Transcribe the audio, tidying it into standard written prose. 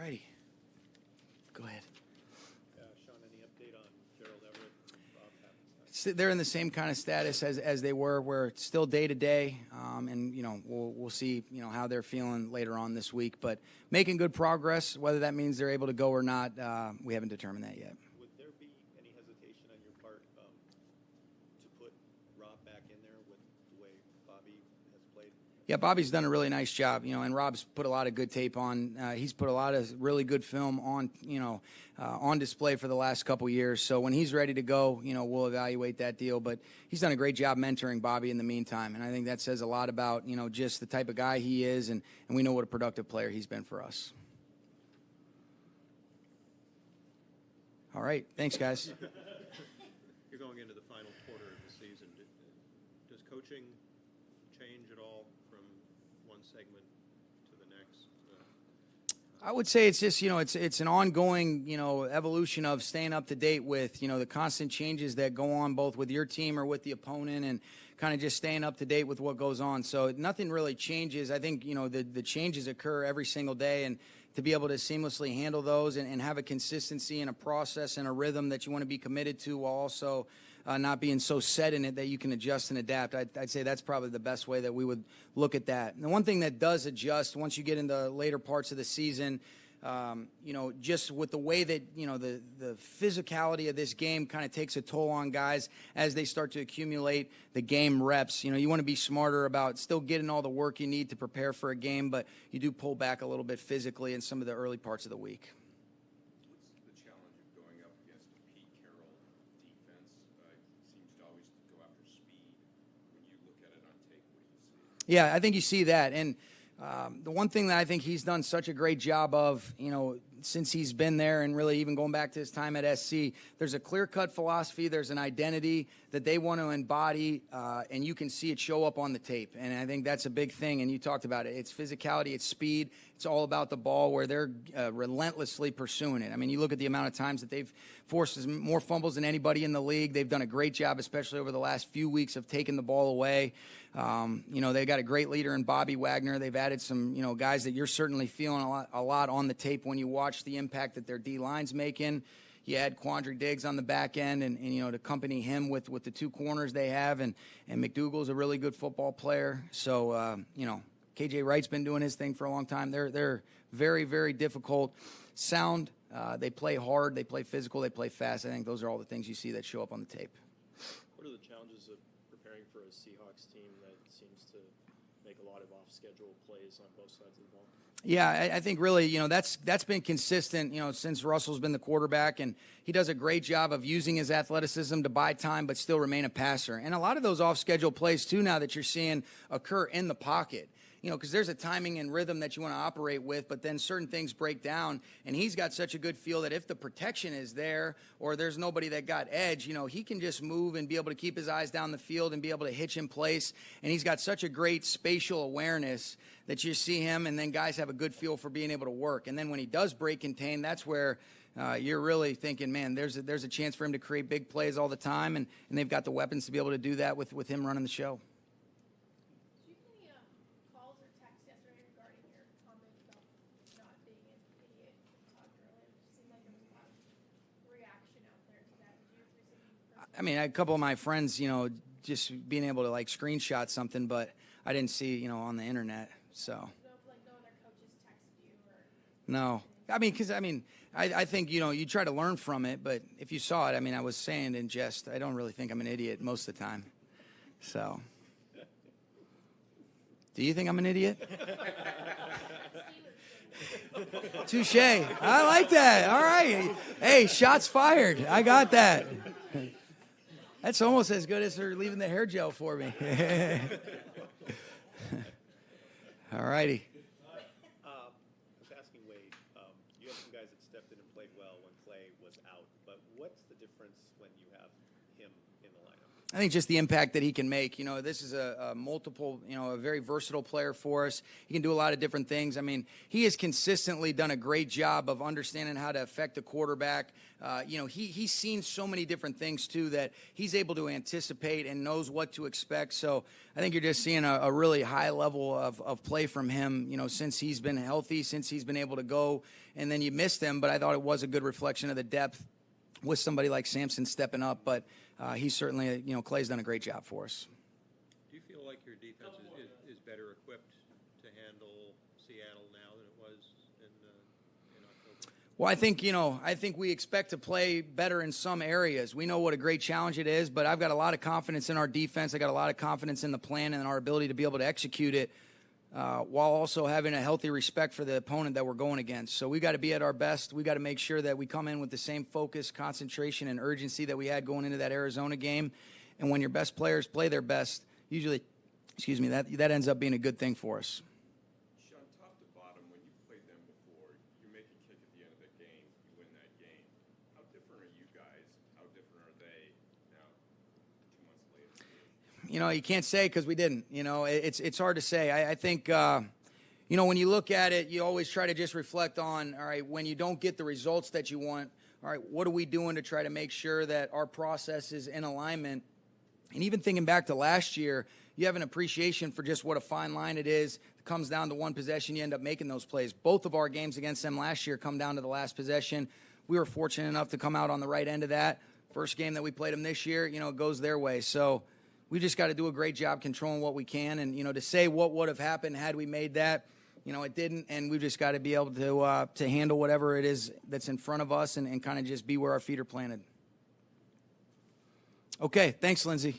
righty. Go ahead. Sean, any update on Gerald Everett? Rob They're in the same kind of status as they were. We're still day to day, and we'll see how they're feeling later on this week. But making good progress. Whether that means they're able to go or not, we haven't determined that yet. Would there be any hesitation on your part to put Rob back in there with the way Bobby has played? Yeah, Bobby's done a really nice job, and Rob's put a lot of good tape on. He's put a lot of really good film on, on display for the last couple years. So when he's ready to go, we'll evaluate that deal. But he's done a great job mentoring Bobby in the meantime, and I think that says a lot about, just the type of guy he is, and we know what a productive player he's been for us. All right, thanks, guys. You're going into the final quarter of the season. Does coaching change at all from one segment to the next? I would say it's just, it's an ongoing, evolution of staying up to date with, the constant changes that go on both with your team or with the opponent, and kind of just staying up to date with what goes on. So nothing really changes. I think, the changes occur every single day, and to be able to seamlessly handle those and have a consistency and a process and a rhythm that you want to be committed to, while also not being so set in it that you can adjust and adapt. I'd say that's probably the best way that we would look at that. And the one thing that does adjust once you get into later parts of the season, just with the way that, the physicality of this game kind of takes a toll on guys as they start to accumulate the game reps. You want to be smarter about still getting all the work you need to prepare for a game, but you do pull back a little bit physically in some of the early parts of the week. What's the challenge of going up against a Pete Carroll defense? Seems to always go after speed. When you look at it on tape, what do you see? Yeah, I think you see that. And the one thing that I think he's done such a great job of, since he's been there, and really even going back to his time at SC, there's a clear-cut philosophy, there's an identity that they want to embody, and you can see it show up on the tape. And I think that's a big thing, and you talked about it. It's physicality, it's speed, it's all about the ball, where they're relentlessly pursuing it. I mean, you look at the amount of times that they've forced more fumbles than anybody in the league. They've done a great job, especially over the last few weeks, of taking the ball away. They got a great leader in Bobby Wagner. They've added some, guys that you're certainly feeling a lot on the tape when you watch the impact that their D-line's making. You add Quandre Diggs on the back end, and to accompany him with the two corners they have, and McDougal's a really good football player. So, KJ Wright's been doing his thing for a long time. They're very, very difficult, sound. They play hard, they play physical, they play fast. I think those are all the things you see that show up on the tape. What are the challenges of preparing for a Seahawks team that seems to make a lot of off-schedule plays on both sides of the ball? Yeah, I think really, that's been consistent, since Russell's been the quarterback, and he does a great job of using his athleticism to buy time but still remain a passer. And a lot of those off-schedule plays, too, now that you're seeing occur in the pocket. Because there's a timing and rhythm that you want to operate with, but then certain things break down, and he's got such a good feel that if the protection is there or there's nobody that got edge, he can just move and be able to keep his eyes down the field and be able to hitch in place. And he's got such a great spatial awareness that you see him, and then guys have a good feel for being able to work. And then when he does break contain, that's where you're really thinking, man, there's a chance for him to create big plays all the time, and they've got the weapons to be able to do that with him running the show. I mean, a couple of my friends, just being able to screenshot something, but I didn't see, on the internet. So. No other coaches texted you or. No, I think you try to learn from it, but if you saw it, I was saying in jest, I don't really think I'm an idiot most of the time. So. Do you think I'm an idiot? Touche. I like that. All right. Hey, shots fired. I got that. That's almost as good as her leaving the hair gel for me. All righty. I was asking Wade, you have some guys that stepped in and played well when Clay was out, but what's the difference when you have him in the lineup? I think just the impact that he can make. You know, this is a multiple, you know, a very versatile player for us. He can do a lot of different things. I mean, he has consistently done a great job of understanding how to affect the quarterback. You know, he's seen so many different things, too, that he's able to anticipate and knows what to expect. So I think you're just seeing a really high level of play from him, you know, since he's been healthy, since he's been able to go. And then you missed him, but I thought it was a good reflection of the depth with somebody like Sampson stepping up. But he's certainly, you know, Clay's done a great job for us. Do you feel like your defense is better equipped to handle Seattle now than it was in October? Well, I think we expect to play better in some areas. We know what a great challenge it is, but I've got a lot of confidence in our defense. I got a lot of confidence in the plan and our ability to be able to execute it while also having a healthy respect for the opponent that we're going against. So we got to be at our best. We got to make sure that we come in with the same focus, concentration, and urgency that we had going into that Arizona game. And when your best players play their best, usually, that ends up being a good thing for us. Sean, top to bottom, when you played them before, you make a kick at the end of the game, you win that game. How different are you guys? How different are they now, 2 months later? You know, you can't say because we didn't. You know, it's hard to say. I think, you know, when you look at it, you always try to just reflect on, all right, when you don't get the results that you want, all right, what are we doing to try to make sure that our process is in alignment? And even thinking back to last year, you have an appreciation for just what a fine line it is. It comes down to one possession, you end up making those plays. Both of our games against them last year come down to the last possession. We were fortunate enough to come out on the right end of that. First game that we played them this year, you know, it goes their way. So we just got to do a great job controlling what we can. And, you know, to say what would have happened had we made that, you know, it didn't. And we've just got to be able to handle whatever it is that's in front of us and kind of just be where our feet are planted. Okay, thanks, Lindsay.